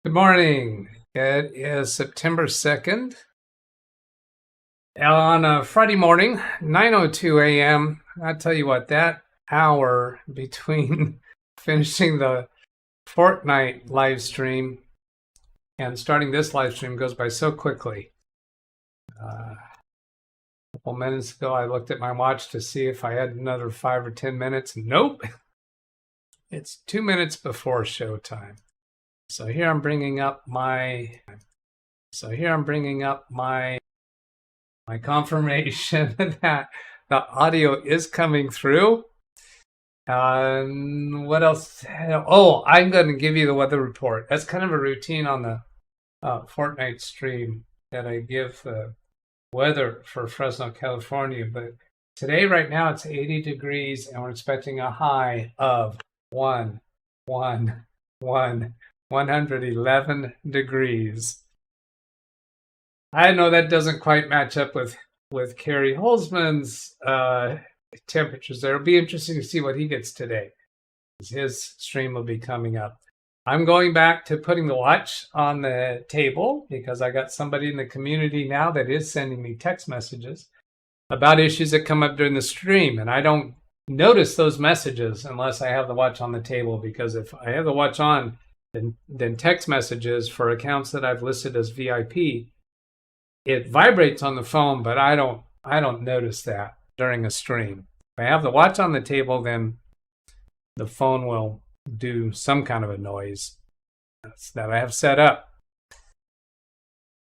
Good morning. It is September 2nd on a Friday morning, 9:02 a.m. I tell you what, that hour between finishing the Fortnite live stream and starting this live stream goes by so quickly. A couple minutes ago, I looked at my watch to see if I had another 5 or 10 minutes. Nope. It's 2 minutes before showtime. So here I'm bringing up my confirmation that the audio is coming through. What else? Oh, I'm going to give you the weather report. That's kind of a routine on the Fortnite stream that I give the weather for Fresno, California. But today, right now, it's 80 degrees, and we're expecting a high of 111 degrees. I know that doesn't quite match up with Kerry Holzman's temperatures there. It'll be interesting to see what he gets today. His stream will be coming up. I'm going back to putting the watch on the table because I got somebody in the community now that is sending me text messages about issues that come up during the stream, and I don't notice those messages unless I have the watch on the table, because if I have the watch on, then text messages for accounts that I've listed as VIP, it vibrates on the phone, but I don't notice that during a stream. If I have the watch on the table, then the phone will do some kind of a noise that I have set up.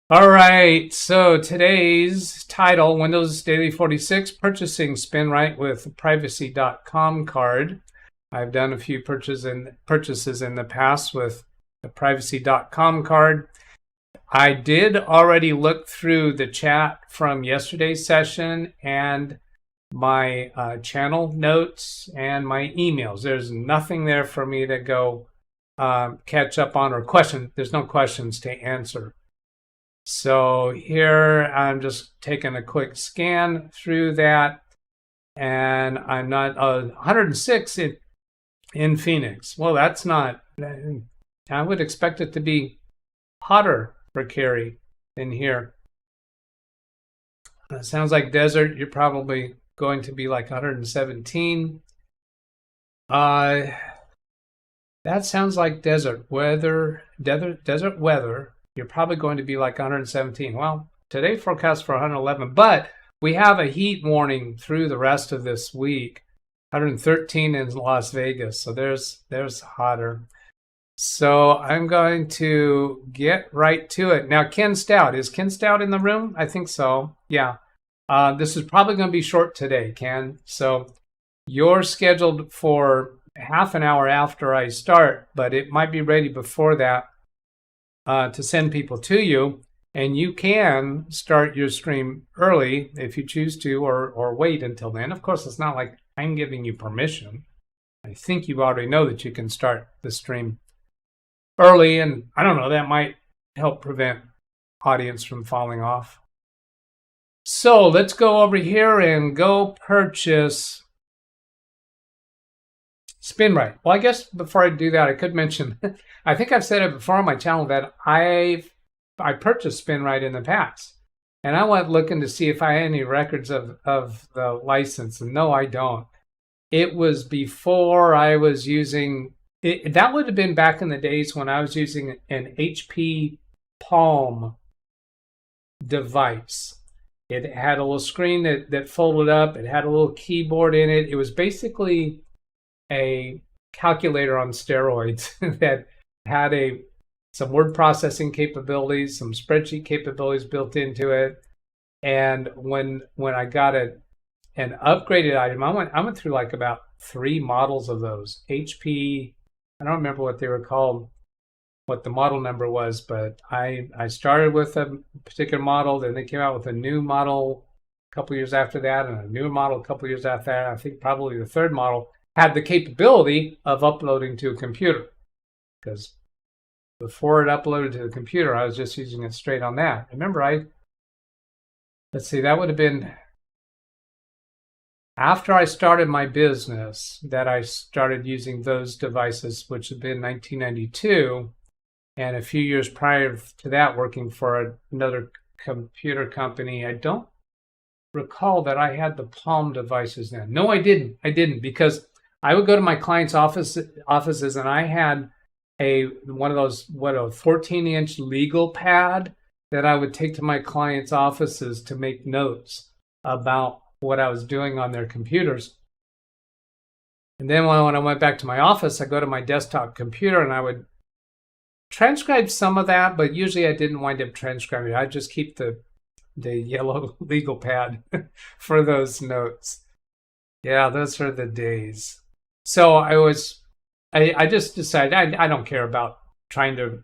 All right, so today's title, Windows Daily 46, Purchasing Spinrite with Privacy.com card. I've done a few purchases in the past with the Privacy.com card. I did already look through the chat from yesterday's session and my channel notes and my emails. There's nothing there for me to go catch up on or question. There's no questions to answer. So here I'm just taking a quick scan through that, and I'm not 106 in Phoenix. Well, that's not, I would expect it to be hotter for Kerry than here. It sounds like desert. You're probably going to be like 117. That sounds like desert weather. Desert weather. You're probably going to be like 117. Well, today forecast for 111, but we have a heat warning through the rest of this week. 113 in Las Vegas, so there's hotter. So I'm going to get right to it. Now, Ken Stout. Is Ken Stout in the room? I think so. Yeah. This is probably going to be short today, Ken. So you're scheduled for half an hour after I start, but it might be ready before that to send people to you. And you can start your stream early if you choose to, or wait until then. Of course, it's not like I'm giving you permission. I think you already know that you can start the stream early, and I don't know, that might help prevent audience from falling off. So let's go over here and go purchase Spinrite. Well, I guess before I do that, I could mention, I think I've said it before on my channel that I purchased Spinrite in the past. And I went looking to see if I had any records of the license. And no, I don't. It was before I was using, that would have been back in the days when I was using an HP Palm device. It had a little screen that folded up. It had a little keyboard in it. It was basically a calculator on steroids that had some word processing capabilities, some spreadsheet capabilities built into it. And when I got an upgraded item, I went through like about 3 models of those. HP, I don't remember what they were called, what the model number was, but I started with a particular model, then they came out with a new model a couple years after that, and a newer model a couple years after that. I think probably the 3rd model had the capability of uploading to a computer, because before it uploaded to the computer, I was just using it straight on that. Remember, let's see, that would have been after I started my business that I started using those devices, which had been 1992. and a few years prior to that working for another computer company. I don't recall that I had the Palm devices then. No, I didn't, because I would go to my clients' offices and I had one of those, a 14-inch legal pad that I would take to my clients' offices to make notes about what I was doing on their computers. And then when I went back to my office, I go to my desktop computer and I would transcribe some of that, but usually I didn't wind up transcribing. I'd just keep the yellow legal pad for those notes. Yeah, those are the days. So I just decided I don't care about trying to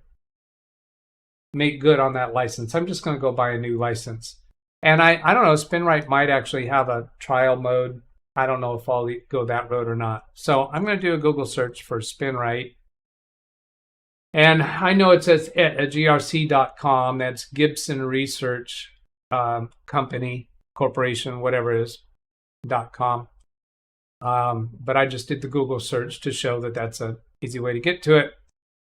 make good on that license. I'm just going to go buy a new license. And I don't know, Spinrite might actually have a trial mode. I don't know if I'll go that road or not. So I'm going to do a Google search for Spinrite. And I know it says at grc.com. That's Gibson Research Company, Corporation, whatever it is, .com. But I just did the Google search to show that that's an easy way to get to it.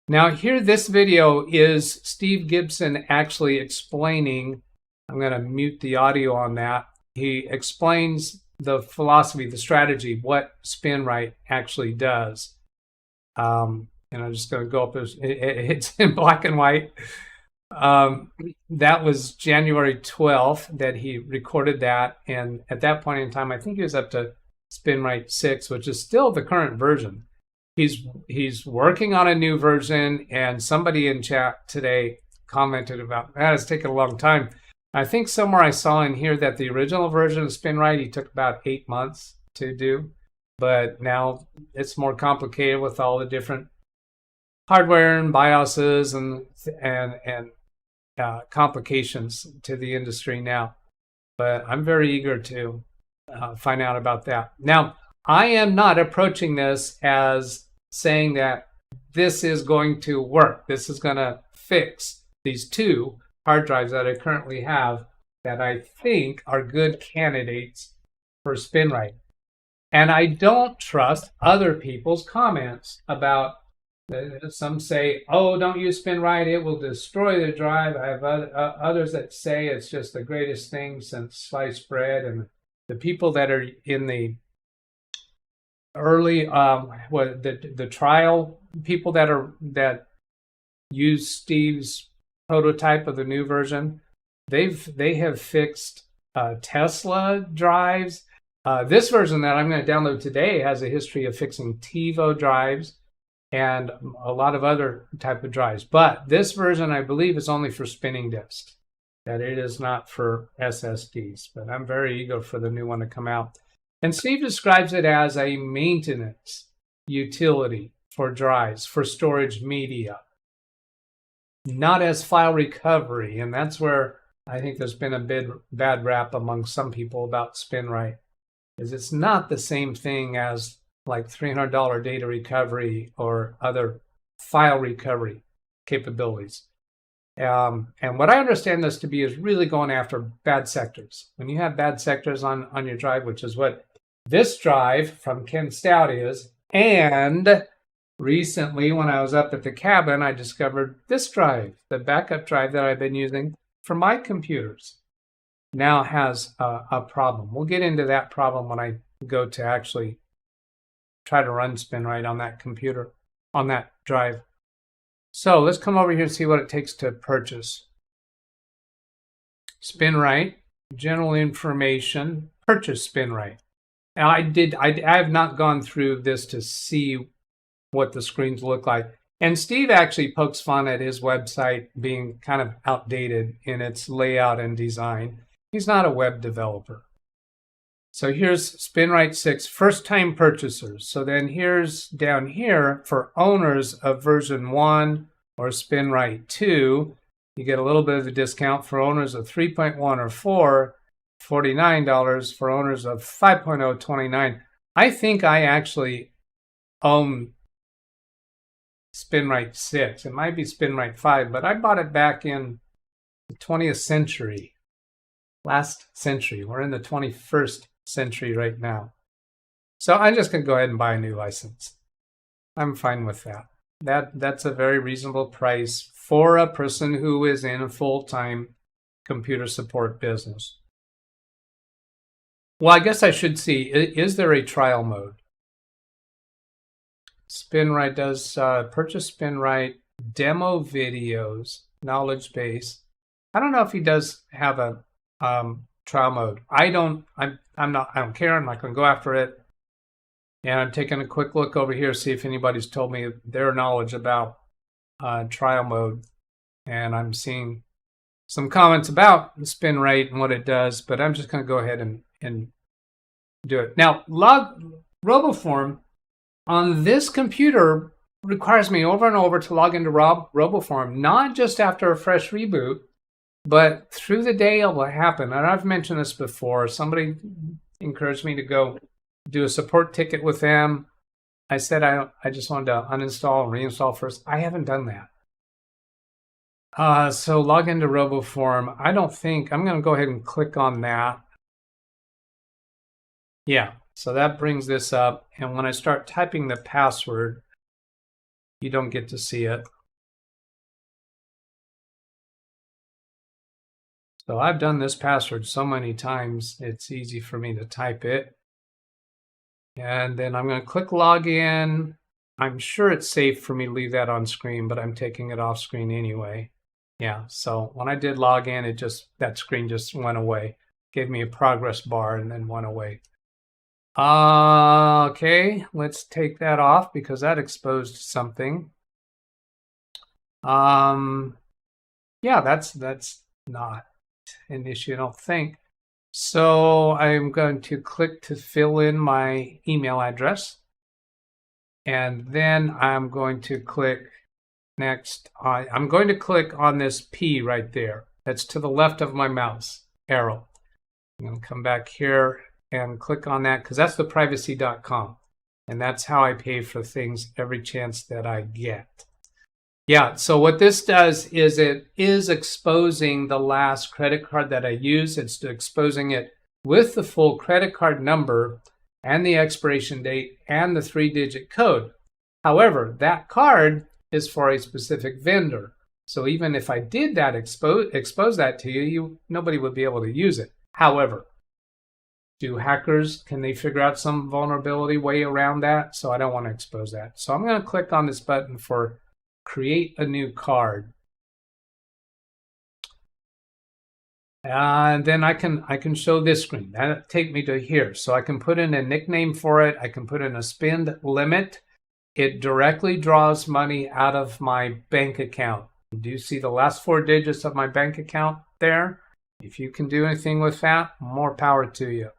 Now here, this video is Steve Gibson actually explaining. I'm going to mute the audio on that. He explains the philosophy, the strategy, what Spinrite actually does. And I'm just going to go up. It's in black and white. That was January 12th that he recorded that. And at that point in time, I think he was up to Spinrite 6, which is still the current version. He's working on a new version, and somebody in chat today commented about that. It's taken a long time. I think somewhere I saw in here that the original version of Spinrite he took about 8 months to do, but now it's more complicated with all the different hardware and BIOSes and complications to the industry now. But I'm very eager to find out about that. Now, I am not approaching this as saying that this is going to work. This is going to fix these two hard drives that I currently have that I think are good candidates for Spinrite. And I don't trust other people's comments about, some say, oh, don't use Spinrite, it will destroy the drive. I have others that say it's just the greatest thing since sliced bread. And the people that are in the early, the trial people that use Steve's prototype of the new version, they have fixed Tesla drives. This version that I'm going to download today has a history of fixing TiVo drives and a lot of other type of drives. But this version, I believe, is only for spinning disks, that it is not for SSDs. But I'm very eager for the new one to come out. And Steve describes it as a maintenance utility for drives, for storage media, not as file recovery. And that's where I think there's been a bad rap among some people about Spinrite, is it's not the same thing as like $300 data recovery or other file recovery capabilities. And what I understand this to be is really going after bad sectors. When you have bad sectors on your drive, which is what this drive from Ken Stout is, and recently when I was up at the cabin, I discovered this drive, the backup drive that I've been using for my computers, now has a problem. We'll get into that problem when I go to actually try to run Spinrite on that computer, on that drive. So let's come over here and see what it takes to purchase Spinrite. General information, purchase Spinrite. Now I have not gone through this to see what the screens look like. And Steve actually pokes fun at his website being kind of outdated in its layout and design. He's not a web developer. So here's Spinrite 6, first-time purchasers. So then here's down here for owners of version 1 or Spinrite 2. You get a little bit of a discount. For owners of 3.1 or 4, $49. For owners of 5.0, $29. I think I actually own Spinrite 6. It might be Spinrite 5, but I bought it back in the 20th century. Last century. We're in the 21st century right now. So I'm just going to go ahead and buy a new license. I'm fine with that. That's a very reasonable price for a person who is in a full-time computer support business. Well, I guess I should see, is there a trial mode? Spinrite does purchase Spinrite, demo videos, knowledge base. I don't know if he does have a trial mode. I don't care. I'm not going to go after it. And I'm taking a quick look over here, see if anybody's told me their knowledge about trial mode. And I'm seeing some comments about the Spinrite and what it does, but I'm just going to go ahead and do it. Now, RoboForm on this computer requires me over and over to log into RoboForm, not just after a fresh reboot, but through the day it will happen. And I've mentioned this before. Somebody encouraged me to go do a support ticket with them. I said I just wanted to uninstall and reinstall first. I haven't done that. So log into RoboForm. I don't think, I'm going to go ahead and click on that. Yeah, so that brings this up. And when I start typing the password, you don't get to see it. So I've done this password so many times, it's easy for me to type it. And then I'm going to click login. I'm sure it's safe for me to leave that on screen, but I'm taking it off screen anyway. Yeah, so when I did login, that screen just went away. Gave me a progress bar and then went away. Okay, let's take that off because that exposed something. Yeah, that's not an issue, I don't think. So I'm going to click to fill in my email address. And then I'm going to click next. I'm going to click on this P right there. That's to the left of my mouse arrow. I'm going to come back here and click on that because that's the privacy.com. And that's how I pay for things every chance that I get. Yeah, so what this does is it is exposing the last credit card that I used. It's exposing it with the full credit card number and the expiration date and the 3-digit code. However, that card is for a specific vendor. So even if I did that, expose that to you, nobody would be able to use it. However, do hackers, can they figure out some vulnerability way around that? So I don't want to expose that. So I'm going to click on this button for create a new card. And then I can show this screen. That'll take me to here. So I can put in a nickname for it. I can put in a spend limit. It directly draws money out of my bank account. Do you see the last 4 digits of my bank account there? If you can do anything with that, more power to you.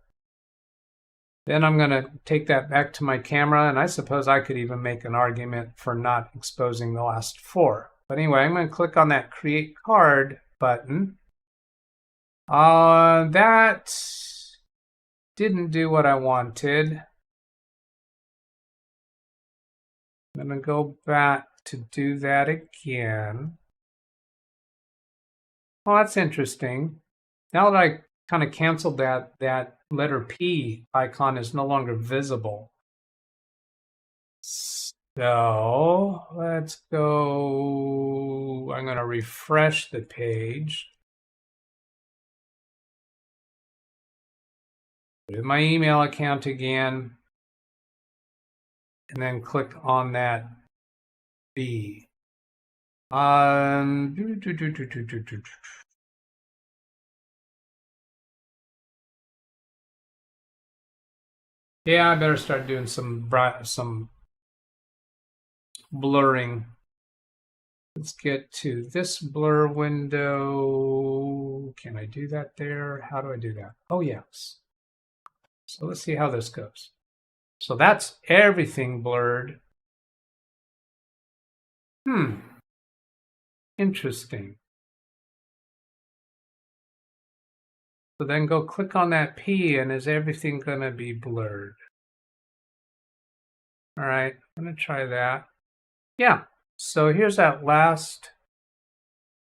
Then I'm going to take that back to my camera, and I suppose I could even make an argument for not exposing the last 4. But anyway, I'm going to click on that Create Card button. That didn't do what I wanted. I'm going to go back to do that again. Oh, that's interesting. Now that I kind of canceled that letter P icon is no longer visible. So let's go. I'm going to refresh the page. Put in my email account again. And then click on that B. Yeah, I better start doing some blurring. Let's get to this blur window. Can I do that there? How do I do that? Oh, yes. So let's see how this goes. So that's everything blurred. Interesting. So then go click on that P, and is everything going to be blurred? All right, I'm going to try that. Yeah, so here's that last.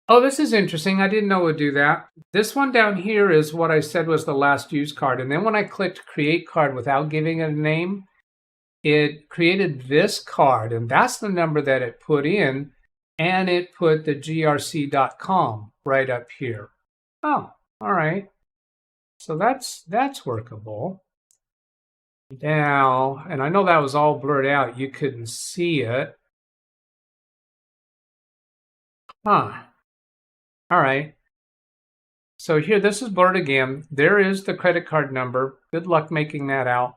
Oh, this is interesting. I didn't know it would do that. This one down here is what I said was the last used card. And then when I clicked Create Card without giving it a name, it created this card. And that's the number that it put in. and it put the grc.com right up here. Oh, all right. So that's workable. Now, and I know that was all blurred out. You couldn't see it. Huh. All right. So here, this is blurred again. There is the credit card number. Good luck making that out.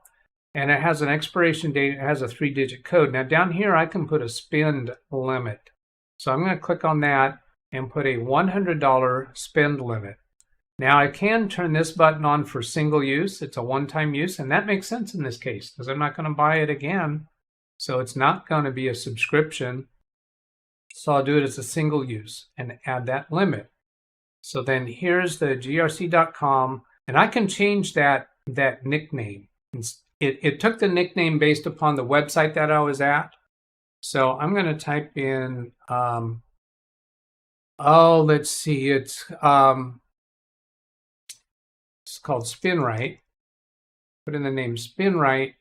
And it has an expiration date. It has a 3-digit code. Now down here, I can put a spend limit. So I'm going to click on that and put a $100 spend limit. Now I can turn this button on for single use. It's a one-time use, and that makes sense in this case because I'm not going to buy it again. So it's not going to be a subscription. So I'll do it as a single use and add that limit. So then here's the grc.com, and I can change that nickname. It took the nickname based upon the website that I was at. So I'm going to type in, let's see, it's called Spinrite. Put in the name Spinrite,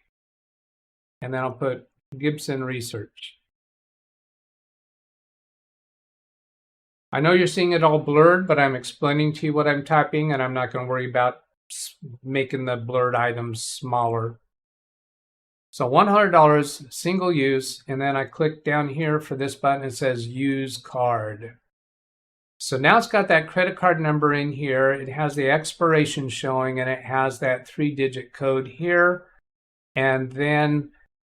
and then I'll put Gibson Research. I know you're seeing it all blurred, but I'm explaining to you what I'm typing, and I'm not going to worry about making the blurred items smaller. So $100 single use, and then I click down here for this button. It says use card. So now it's got that credit card number in here. It has the expiration showing, and it has that 3-digit code here. And then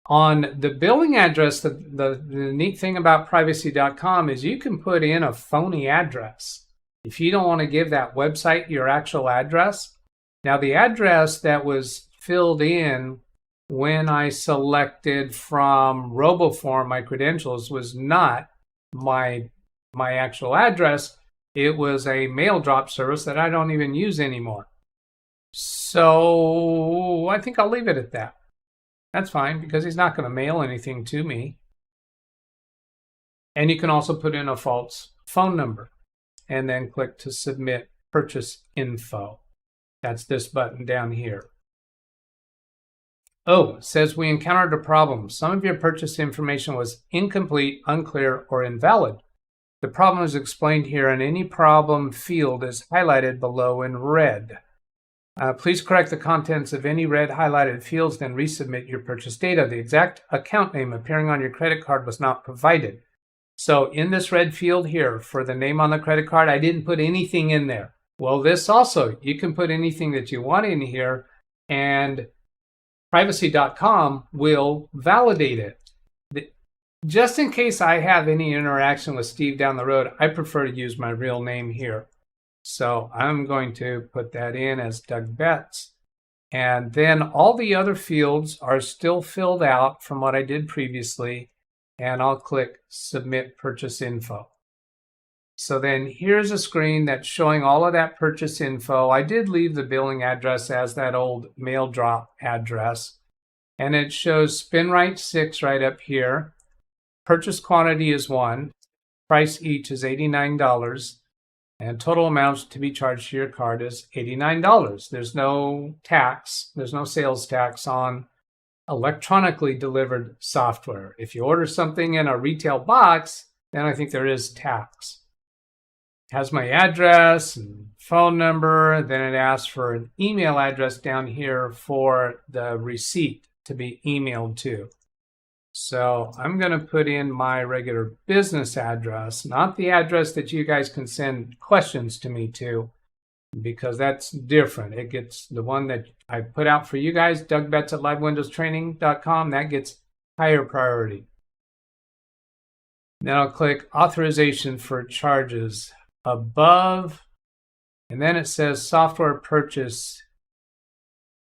on the billing address, the neat thing about privacy.com is you can put in a phony address. If you don't want to give that website your actual address. Now the address that was filled in when I selected from RoboForm my credentials was not my actual address. It was a mail drop service that I don't even use anymore. So I think I'll leave it at that. That's fine because he's not going to mail anything to me. And you can also put in a false phone number and then click to submit purchase info. That's this button down here. Oh, it says we encountered a problem. Some of your purchase information was incomplete, unclear, or invalid. The problem is explained here, and any problem field is highlighted below in red. Please correct the contents of any red highlighted fields, then resubmit your purchase data. The exact account name appearing on your credit card was not provided. So in this red field here for the name on the credit card, I didn't put anything in there. Well, this also, you can put anything that you want in here, and privacy.com will validate it. Just in case I have any interaction with Steve down the road, I prefer to use my real name here. So I'm going to put that in as DougBetts. And then all the other fields are still filled out from what I did previously. And I'll click Submit Purchase Info. So then here's a screen that's showing all of that purchase info. I did leave the billing address as that old mail drop address. And it shows Spinrite 6 right up here. Purchase quantity is 1. Price each is $89. And total amounts to be charged to your card is $89. There's no tax. There's no sales tax on electronically delivered software. If you order something in a retail box, then I think there is tax. It has my address and phone number. Then it asks for an email address down here for the receipt to be emailed to. So I'm going to put in my regular business address, not the address that you guys can send questions to me to, because that's different. It gets the one that I put out for you guys, DougBetts at LiveWindowsTraining.com, that gets higher priority. Then I'll click authorization for charges above, and then it says software purchase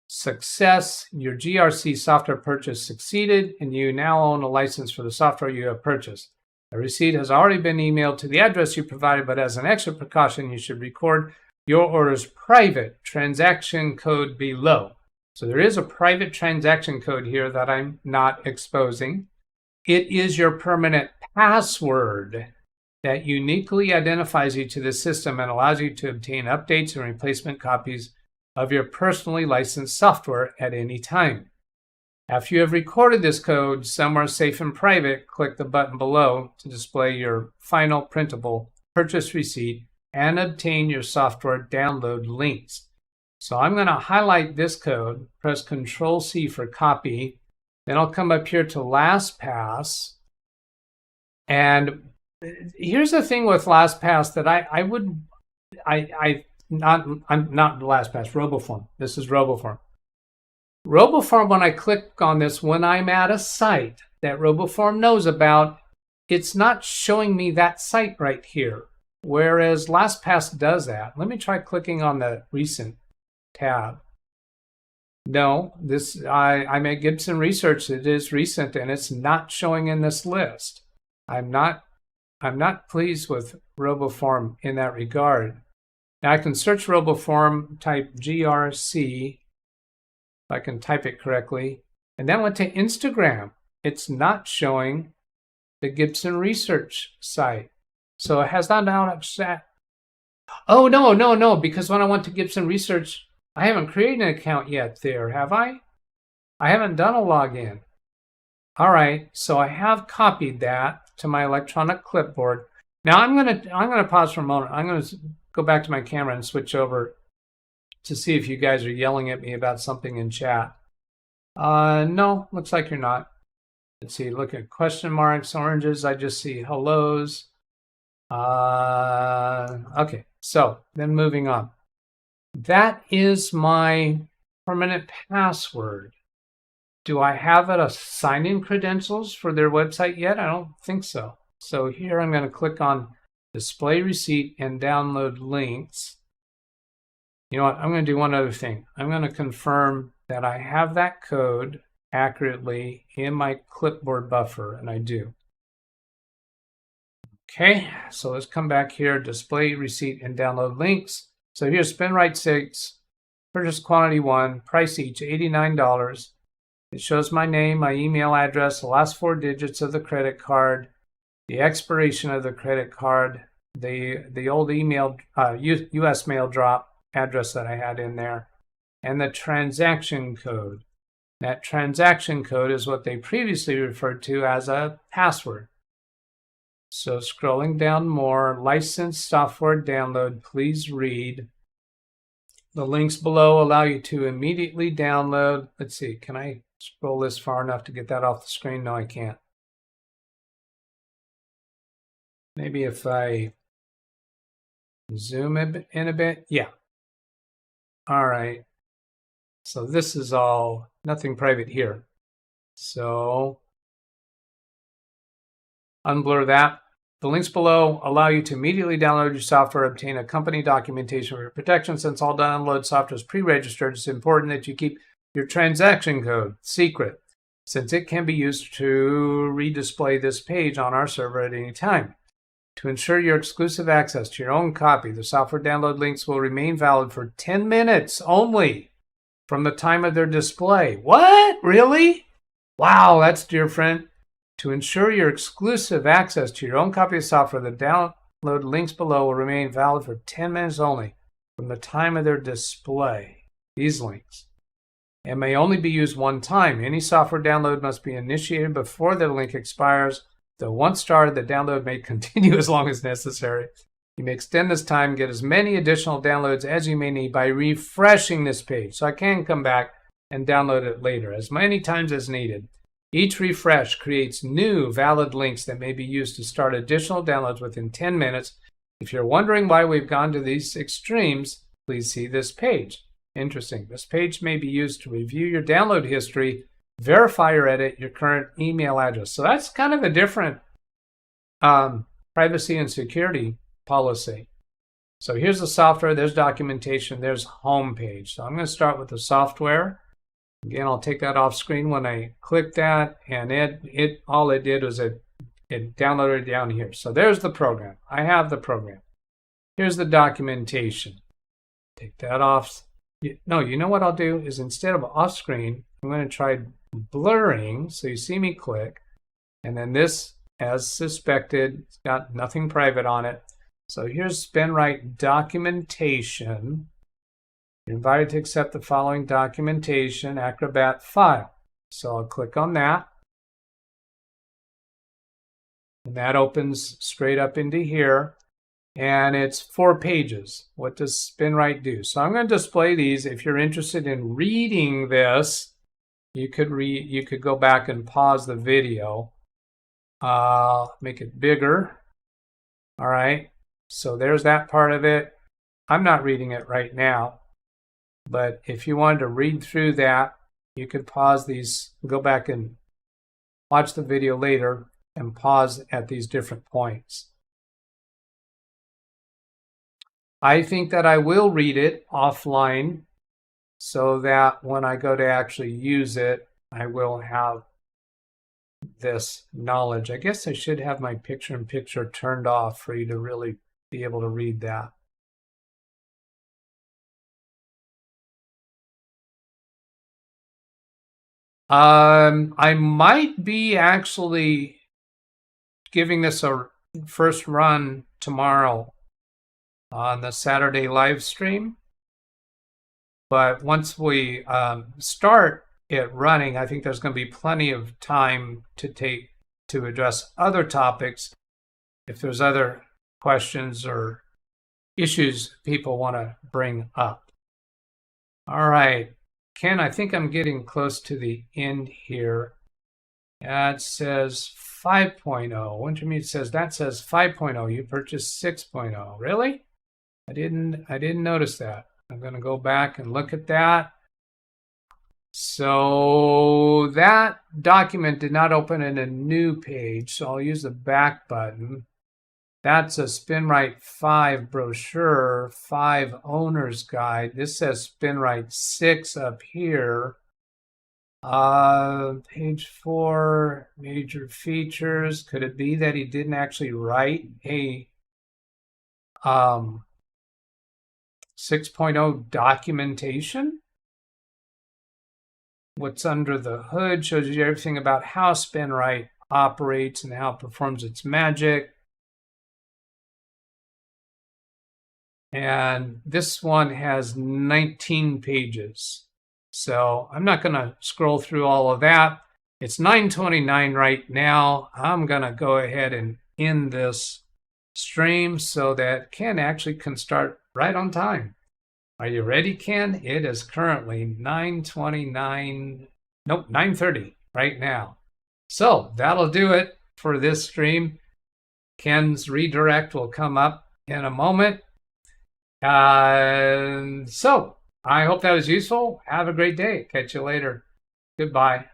success. Your GRC software purchase succeeded, and you now own a license for the software you have purchased. A receipt has already been emailed to the address you provided, but as an extra precaution, you should record your order's private transaction code below. So there is a private transaction code here that I'm not exposing. It is your permanent password that uniquely identifies you to the system and allows you to obtain updates and replacement copies of your personally licensed software at any time. After you have recorded this code somewhere safe and private, click the button below to display your final printable purchase receipt and obtain your software download links. So I'm going to highlight this code, press Control-C for copy, then I'll come up here to LastPass. And here's the thing with LastPass that I'm not LastPass, RoboForm. This is RoboForm. RoboForm, when I click on this, when I'm at a site that RoboForm knows about, it's not showing me that site right here, whereas LastPass does that. Let me try clicking on the recent tab. No, I'm at Gibson Research. It is recent, and it's not showing in this list. I'm not pleased with RoboForm in that regard. Now I can search RoboForm, type GRC. If I can type it correctly, and then went to Instagram. It's not showing the Gibson Research site. So it has not now. Oh, no, because when I went to Gibson Research, I haven't created an account yet there, have I? I haven't done a login. All right, so I have copied that to my electronic clipboard. Now I'm gonna pause for a moment. I'm gonna go back to my camera and switch over to see if you guys are yelling at me about something in chat. No, looks like you're not. Let's see, look at question marks, oranges, I just see hellos. Okay, so then moving on. That is my permanent password. Do I have it as sign-in credentials for their website yet? I don't think so. So here I'm going to click on Display Receipt and Download Links. You know what? I'm going to do one other thing. I'm going to confirm that I have that code accurately in my clipboard buffer, and I do. Okay, so let's come back here, Display Receipt and Download Links. So here's Spinrite 6, purchase quantity 1, price each $89. It shows my name, my email address, the last 4 digits of the credit card, the expiration of the credit card, the old email, US mail drop address that I had in there, and the transaction code. That transaction code is what they previously referred to as a password. So scrolling down more, licensed software download, please read. The links below allow you to immediately download. Let's see, can I scroll this far enough to get that off the screen? No, I can't. Maybe if I zoom in a bit, yeah. All right, so this is all, nothing private here. So unblur that. The links below allow you to immediately download your software, obtain a company documentation for your protection. Since all download software is pre-registered, it's important that you keep your transaction code secret, since it can be used to redisplay this page on our server at any time. To ensure your exclusive access to your own copy, the software download links will remain valid for 10 minutes only from the time of their display. What? Really? Wow, that's different. To ensure your exclusive access to your own copy of software, the download links below will remain valid for 10 minutes only from the time of their display. These links. It may only be used one time. Any software download must be initiated before the link expires. Though once started, the download may continue as long as necessary. You may extend this time and get as many additional downloads as you may need by refreshing this page. So I can come back and download it later, as many times as needed. Each refresh creates new valid links that may be used to start additional downloads within 10 minutes. If you're wondering why we've gone to these extremes, please see this page. Interesting. This page may be used to review your download history, verify or edit your current email address. So that's kind of a different privacy and security policy. So here's the software, there's documentation, there's home page. So I'm going to start with the software. Again, I'll take that off screen when I click that, and all it did was it downloaded down here. So there's the program. I have the program. Here's the documentation. Take that off. No, you know what I'll do is instead of off screen, I'm going to try blurring. So you see me click, and then this, as suspected, it's got nothing private on it. So here's Spinrite documentation. You're invited to accept the following documentation, Acrobat file. So I'll click on that. And that opens straight up into here. And it's 4 pages. What does Spinrite do? So I'm going to display these. If you're interested in reading this, you could go back and pause the video. Make it bigger. All right. So there's that part of it. I'm not reading it right now. But if you wanted to read through that, you could pause these, go back and watch the video later and pause at these different points. I think that I will read it offline so that when I go to actually use it, I will have this knowledge. I guess I should have my picture-in-picture turned off for you to really be able to read that. I might be actually giving this a first run tomorrow on the Saturday live stream. But once we start it running, I think there's going to be plenty of time to address other topics if there's other questions or issues people want to bring up. All right. Ken, I think I'm getting close to the end here. It says 5.0. Wintermute says that says 5.0. You purchased 6.0. Really? I didn't notice that. I'm going to go back and look at that. So that document did not open in a new page, so I'll use the back button. That's a Spinrite 5 brochure, 5 owner's guide. This says Spinrite 6 up here. Page 4, major features. Could it be that he didn't actually write a 6.0 documentation? What's under the hood shows you everything about how Spinrite operates and how it performs its magic. And this one has 19 pages. So I'm not going to scroll through all of that. It's 9:29 right now. I'm going to go ahead and end this stream so that Ken actually can start right on time. Are you ready, Ken? It is currently 9:30 right now. So that'll do it for this stream. Ken's redirect will come up in a moment. So I hope that was useful. Have a great day. Catch you later. Goodbye.